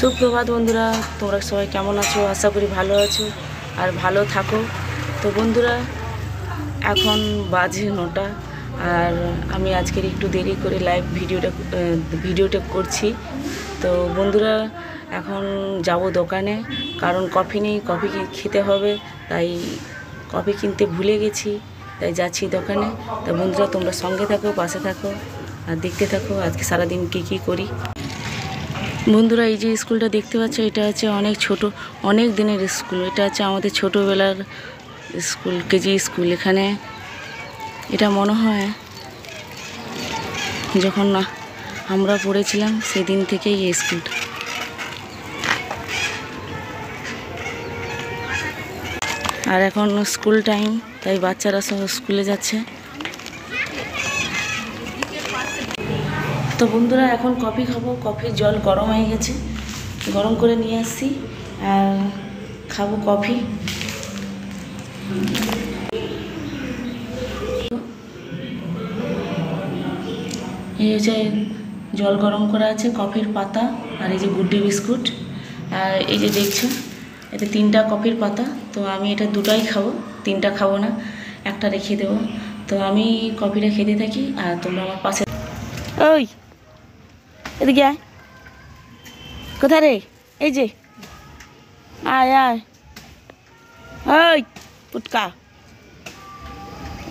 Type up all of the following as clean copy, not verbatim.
সুপ্রভাত বন্ধুরা, তোমরা সবাই কেমন আছো? আশা করি ভালো আছো আর ভালো থাকো। তো বন্ধুরা, এখন বাজে 9টা আর আমি আজকের একটু দেরি করে লাইভ ভিডিওটা করছি। তো বন্ধুরা, এখন যাব দোকানে, কারণ কফি নেই, কফি খেতে হবে, তাই কফি কিনতে ভুলে গেছি, তাই যাচ্ছি দোকানে। তো বন্ধুরা, তোমরা সঙ্গে থাকো, পাশে থাকো আর দেখতে থাকো আজকে সারাদিন কী করি। বন্ধুরা, এই যে স্কুলটা দেখতে পাচ্ছ, এটা হচ্ছে অনেক দিনের স্কুল। এটা হচ্ছে আমাদের ছোটোবেলার স্কুল, কেজি স্কুল। এখানে এটা মনে হয় যখন আমরা পড়েছিলাম সেদিন থেকেই এই স্কুলটা। আর এখন স্কুল টাইম, তাই বাচ্চারা সব স্কুলে যাচ্ছে। তো বন্ধুরা, এখন কফি খাবো। কফির জল গরম হয়ে গেছে, গরম করে নিয়ে আসছি আর খাবো কফি। এই হচ্ছে জল গরম করা আছে, কফির পাতা আর এই যে গুড্ডি বিস্কুট। আর এই যে দেখছো, এতে 3টা কফির পাতা। তো আমি এটা 2টাই খাবো, 3টা খাবো না, একটা রেখে দেবো। তো আমি কফিটা খেতে থাকি আর তোমরা আমার পাশে। ওই এদিকে আয়। কোথায় রে? এই যে, আয় আয়। ওই পুটকা,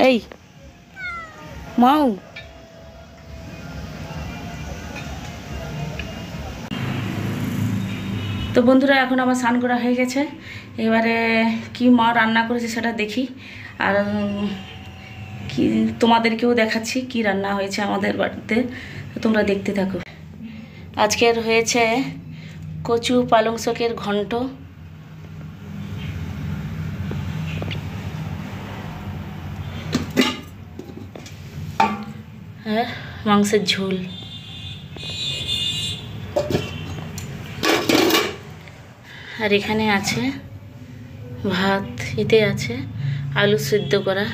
এই মাউ। তো বন্ধুরা, এখন আমার স্নান করা হয়ে গেছে। এবারে কি মা রান্না করেছে সেটা দেখি, আর কি তোমাদেরকেও দেখাচ্ছি কি রান্না হয়েছে আমাদের বাড়িতে। তোমরা দেখতে থাকো। আজকের হয়েছে কচু পালং শাকের ঘন্ট, আর মাংসের ঝোল। আর এখানে আছে ভাত, এতে আছে আলু সিদ্ধ করা।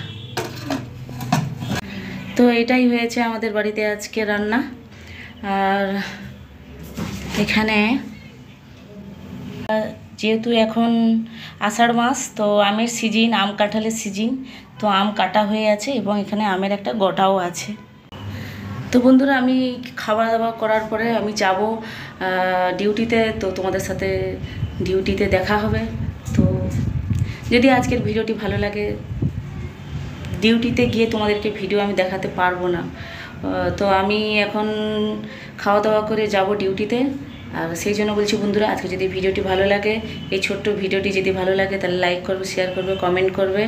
তো এটাই হয়েছে আমাদের বাড়িতে আজকে রান্না। আর এখানে যেহেতু এখন আষাঢ় মাস, তো আমের সিজন, আম কাঁঠালের সিজন, তো আম কাটা হয়ে আছে এবং এখানে আমের একটা গোটাও আছে। তো বন্ধুরা, আমি খাওয়া দাওয়া করার পরে আমি যাব ডিউটিতে। তো তোমাদের সাথে ডিউটিতে দেখা হবে। তো যদি আজকের ভিডিওটি ভালো লাগে, ডিউটিতে গিয়ে তোমাদেরকে ভিডিও আমি দেখাতে পারবো না। তো আমি এখন খাওয়া দাওয়া করে যাব ডিউটিতে। আর সেই জন্য বলছি বন্ধুরা, আজকে যদি ভিডিওটি ভালো লাগে, এই ছোট্ট ভিডিওটি যদি ভালো লাগে, তাহলে লাইক করবে, শেয়ার করবে, কমেন্ট করবে।